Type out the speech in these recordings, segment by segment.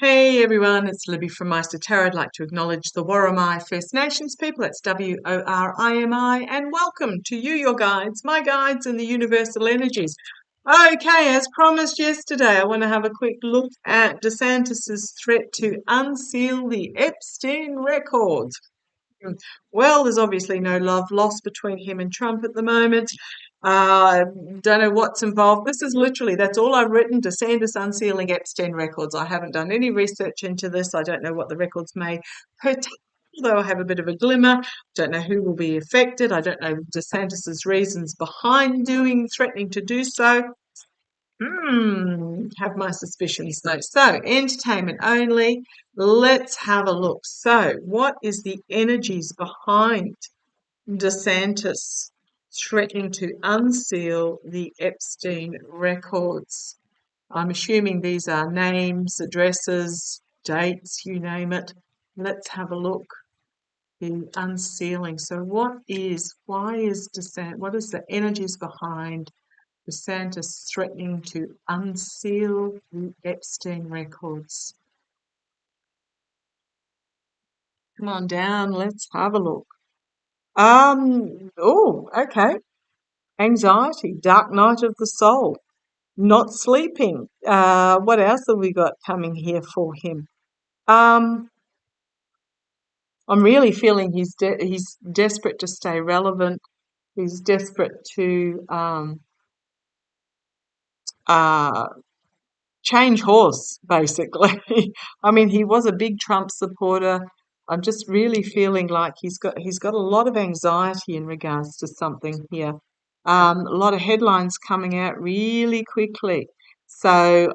Hey everyone, it's Libby from Meister Tarot. I'd like to acknowledge the Worimi First Nations people. That's Worimi, and welcome to you, your guides, my guides, and the universal energies. Okay, as promised yesterday, I want to have a quick look at DeSantis's threat to unseal the Epstein records. Well, there's obviously no love lost between him and Trump at the moment. Don't know what's involved. This is literally, that's all I've written, DeSantis unsealing Epstein records. I haven't done any research into this. I don't know what the records may pertain, although I have a bit of a glimmer. Don't know who will be affected. I don't know DeSantis's reasons behind threatening to do so. Have my suspicions though. So, entertainment only. Let's have a look. So, what is the energies behind DeSantis threatening to unseal the Epstein records? I'm assuming these are names, addresses, dates, you name it. Let's have a look. The unsealing. So, what is the energies behind DeSantis threatening to unseal the Epstein records? Come on down, let's have a look. Okay. Anxiety, dark night of the soul, not sleeping. What else have we got coming here for him? Um, I'm really feeling he's desperate to stay relevant. He's desperate to uh, change horse, basically. I mean, he was a big Trump supporter. I'm just really feeling like he's got a lot of anxiety in regards to something here. A lot of headlines coming out really quickly. So,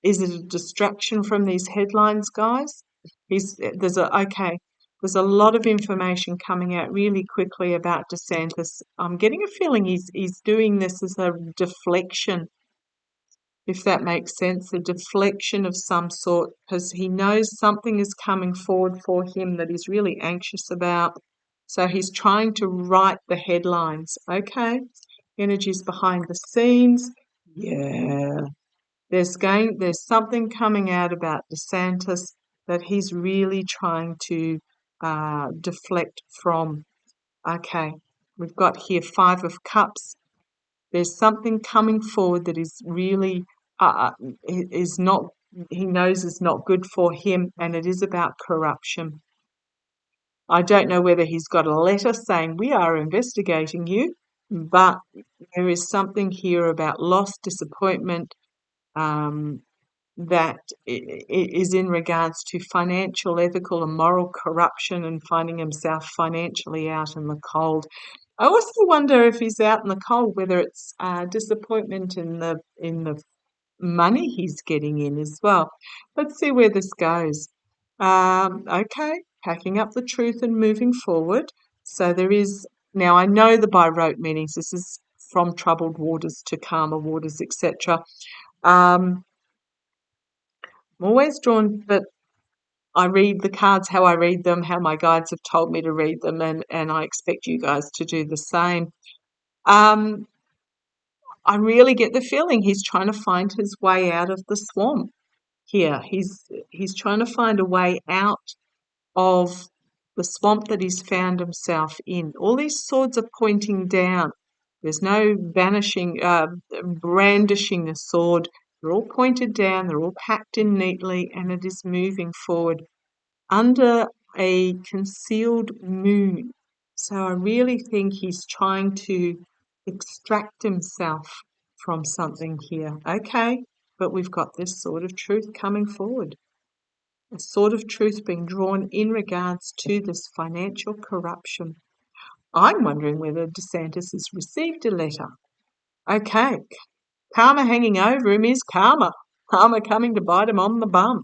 is it a distraction from these headlines, guys? There's a lot of information coming out really quickly about DeSantis. I'm getting a feeling he's doing this as a deflection, if that makes sense, a deflection of some sort, because he knows something is coming forward for him that he's really anxious about. So he's trying to write the headlines. Okay, energies behind the scenes. Yeah, there's something coming out about DeSantis that he's really trying to deflect from. Okay, we've got here Five of Cups. There's something coming forward that is really uh, is not, he knows is not good for him, and it is about corruption. I don't know whether he's got a letter saying we are investigating you, but there is something here about loss, disappointment, um, that is in regards to financial, ethical, and moral corruption, and finding himself financially out in the cold. I also wonder if he's out in the cold, whether it's disappointment in the money he's getting in as well. Let's see where this goes. Okay, packing up the truth and moving forward. So there is, now I know the by rote meanings. This is from troubled waters to calmer waters, etc. I'm always drawn, but I read the cards how I read them, how my guides have told me to read them, and I expect you guys to do the same. Um, I really get the feeling he's trying to find his way out of the swamp here. He's trying to find a way out of the swamp that he's found himself in. All these swords are pointing down. There's no brandishing a sword. They're all pointed down, they're all packed in neatly, and it is moving forward under a concealed moon. So I really think he's trying to extract himself from something here. Okay, but we've got this sword of truth coming forward. A sword of truth being drawn in regards to this financial corruption. I'm wondering whether DeSantis has received a letter. Okay, karma hanging over him is karma. Karma coming to bite him on the bum.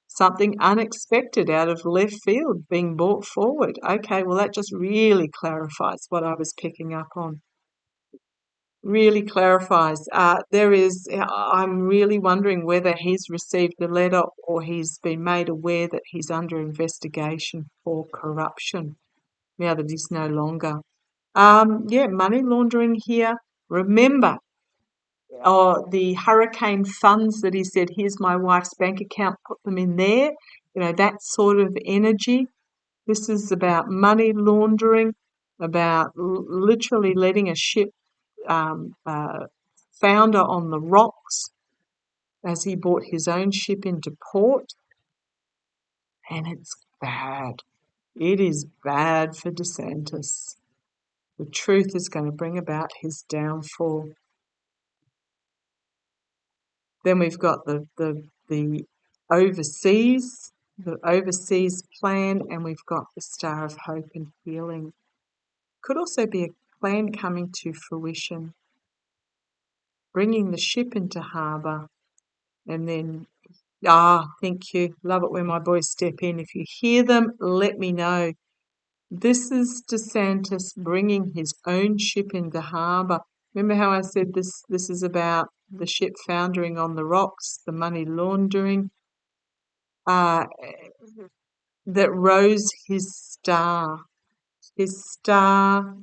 Something unexpected out of left field being brought forward. Okay, well, that just really clarifies what I was picking up on. Really clarifies. I'm really wondering whether he's received a letter or he's been made aware that he's under investigation for corruption now that he's no longer. Money laundering here. Remember, the hurricane funds that he said, here's my wife's bank account, put them in there. That sort of energy. This is about money laundering, about literally letting a ship founder on the rocks as he brought his own ship into port. And it's bad. It is bad for DeSantis. The truth is going to bring about his downfall. Then we've got the overseas plan, and we've got the Star of Hope and Healing. Could also be a plan coming to fruition, bringing the ship into harbour, and then, thank you, love it when my boys step in. If you hear them, let me know. This is DeSantis bringing his own ship into harbour. Remember how I said this is about the ship foundering on the rocks, the money laundering, that rose his star. His star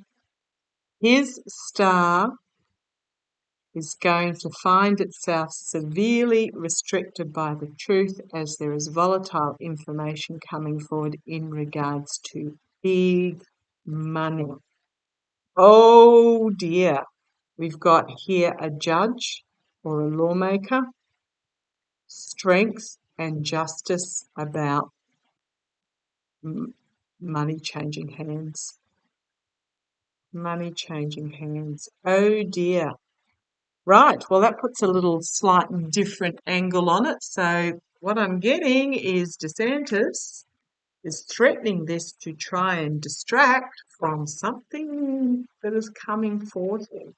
is going to find itself severely restricted by the truth as there is volatile information coming forward in regards to big money. Oh dear. We've got here a judge or a lawmaker, strength and justice about money changing hands. Money changing hands. Oh dear. Right, well that puts a little slight different angle on it. So what I'm getting is DeSantis is threatening this to try and distract from something that is coming forth. I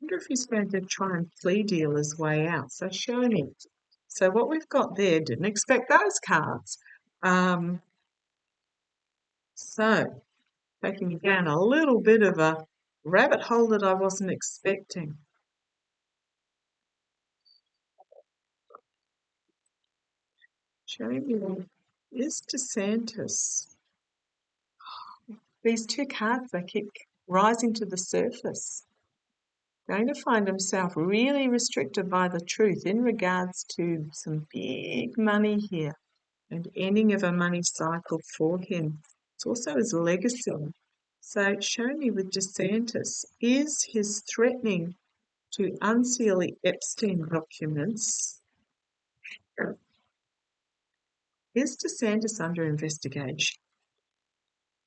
wonder if he's going to try and plea deal his way out. So show me. So what we've got there, didn't expect those cards. So taking me down a little bit of a rabbit hole that I wasn't expecting. Showing me, is DeSantis. These two cards, they keep rising to the surface. Going to find himself really restricted by the truth in regards to some big money here and ending of a money cycle for him. It's also his legacy. So show me with DeSantis, is his threatening to unseal the Epstein documents? Is DeSantis under investigation?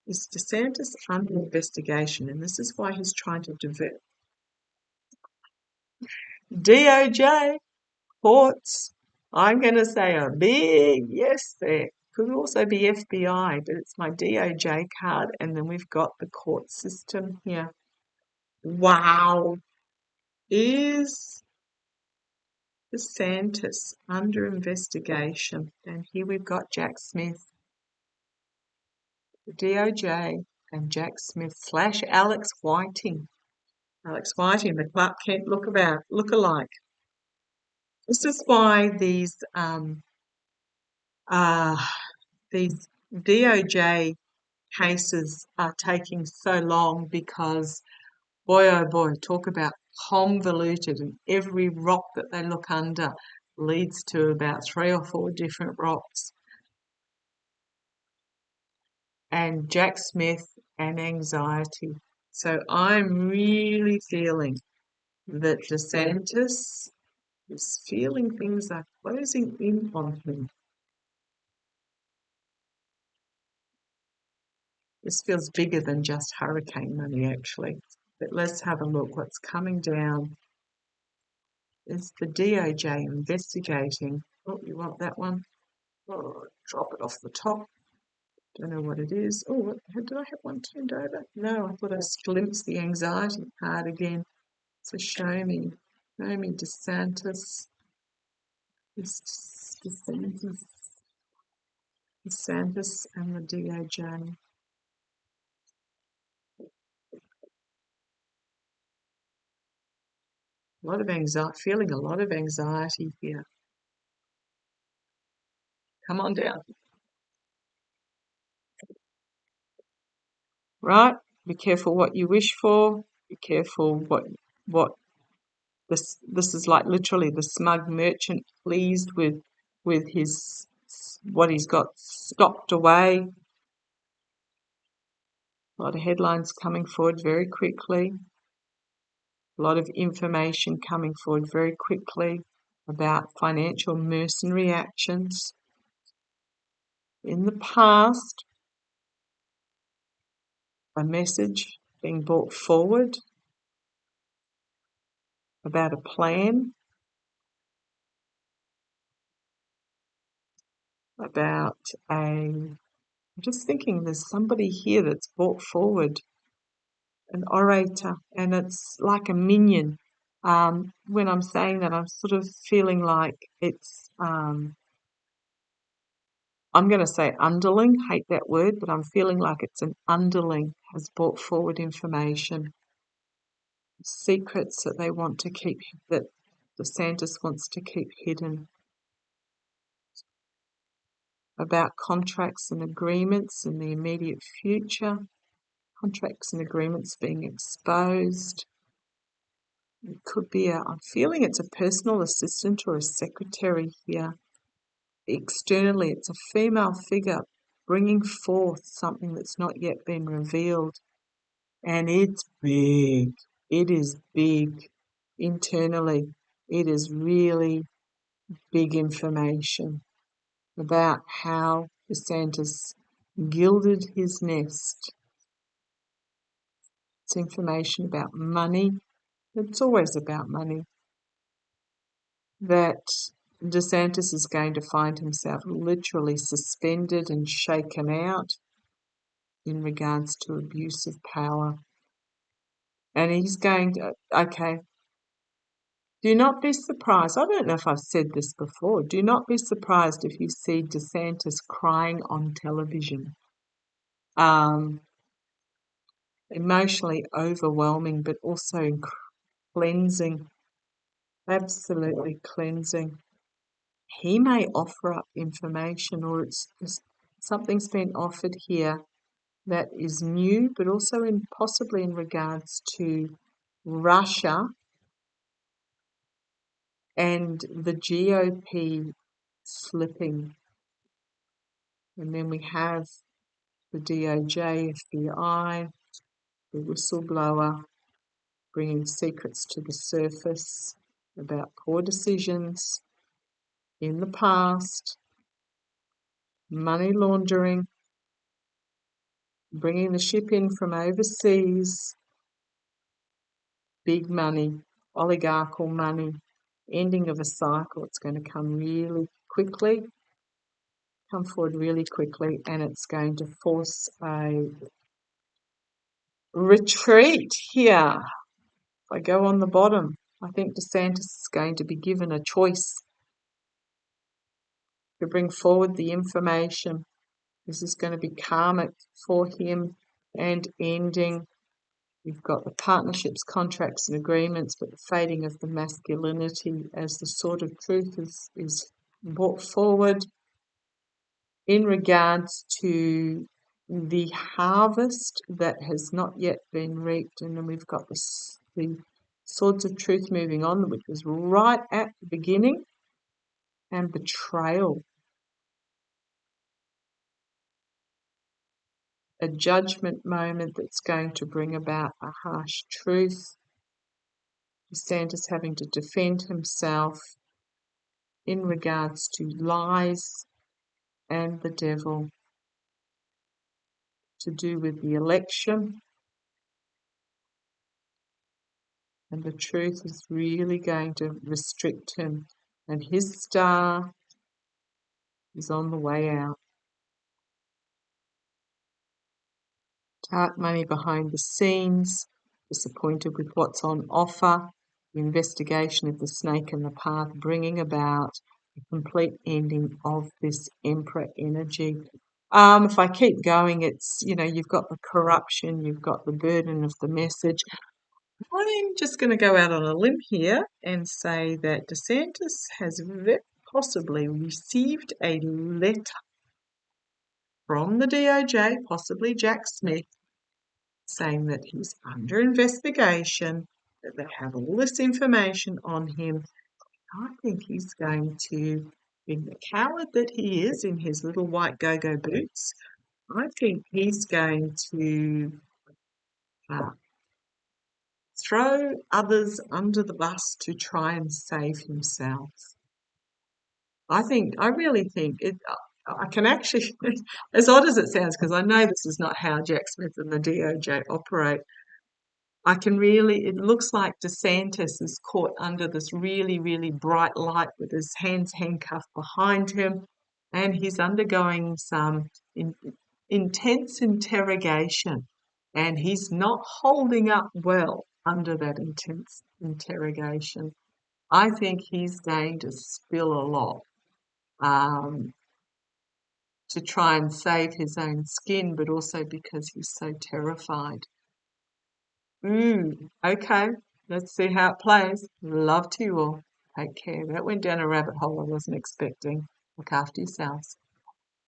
Is DeSantis under investigation? And this is why he's trying to divert. DOJ, courts. I'm going to say a big yes there. Could also be FBI, but it's my DOJ card. And then we've got the court system here. Wow. Is DeSantis under investigation? And here we've got Jack Smith, the DOJ, and Jack Smith / Alex Whiting. Alex Whiting, the Clark Kent look-alike. This is why these DOJ cases are taking so long, because boy oh boy, talk about convoluted, and every rock that they look under leads to about 3 or 4 different rocks. And Jack Smith and anxiety. So I'm really feeling that DeSantis is feeling things are closing in on him. This feels bigger than just hurricane money, actually. But let's have a look. What's coming down is the DOJ investigating. Oh, you want that one? Oh, drop it off the top. Don't know what it is. Oh, did I have one turned over? No, I thought I glimpsed the anxiety card again. So show me DeSantis. DeSantis and the DOJ. A lot of anxiety, feeling a lot of anxiety here. Come on down. Right? Be careful what you wish for. Be careful what this is like literally the smug merchant pleased with his what he's got stocked away. A lot of headlines coming forward very quickly. A lot of information coming forward very quickly about financial mercenary actions. In the past, a message being brought forward about a plan, about I'm just thinking there's somebody here that's brought forward, an orator, and it's like a minion. When I'm saying that, I'm sort of feeling like it's, I'm going to say underling, hate that word, but I'm feeling like it's an underling has brought forward information, secrets that they want to keep, that DeSantis wants to keep hidden, about contracts and agreements in the immediate future, contracts and agreements being exposed. It could be I'm feeling it's a personal assistant or a secretary here. Externally, it's a female figure bringing forth something that's not yet been revealed. And it's big. It is big. Internally, it is really big information about how DeSantis gilded his nest. It's information about money. It's always about money. That DeSantis is going to find himself literally suspended and shaken out in regards to abuse of power. And he's going to, okay, do not be surprised. I don't know if I've said this before. Do not be surprised if you see DeSantis crying on television. Emotionally overwhelming, but also cleansing, absolutely cleansing. He may offer up information, or it's just something's been offered here that is new, but also possibly in regards to Russia and the GOP slipping. And then we have the DOJ, FBI, the whistleblower bringing secrets to the surface about poor decisions in the past, money laundering, bringing the ship in from overseas, big money, oligarchical money, ending of a cycle. It's going to come really quickly, come forward really quickly, and it's going to force a retreat here. If I go on the bottom, I think DeSantis is going to be given a choice to bring forward the information. This is going to be karmic for him and ending. You've got the partnerships, contracts and agreements, but the fading of the masculinity as the sword of truth is brought forward in regards to the harvest that has not yet been reaped. And then we've got the swords of truth moving on, which was right at the beginning, and betrayal. A judgment moment that's going to bring about a harsh truth. DeSantis having to defend himself in regards to lies and the devil, to do with the election. And the truth is really going to restrict him. And his star is on the way out. Dark money behind the scenes, disappointed with what's on offer, the investigation of the snake in the path, bringing about a complete ending of this Emperor energy. If I keep going, it's, you've got the corruption, you've got the burden of the message. I'm just going to go out on a limb here and say that DeSantis has very possibly received a letter from the DOJ, possibly Jack Smith, saying that he's under investigation they have all this information on him. I think he's going to, being the coward that he is in his little white go-go boots, I think he's going to uh, throw others under the bus to try and save himself. I really think it. I can actually, as odd as it sounds, because I know this is not how Jack Smith and the DOJ operate. I can really, it looks like DeSantis is caught under this really, really bright light with his hands handcuffed behind him, and he's undergoing some intense interrogation, and he's not holding up well under that intense interrogation. I think he's going to spill a lot. Um, to try and save his own skin, but also because he's so terrified. Okay, let's see how it plays. Love to you all. Take care. That went down a rabbit hole I wasn't expecting. Look after yourselves.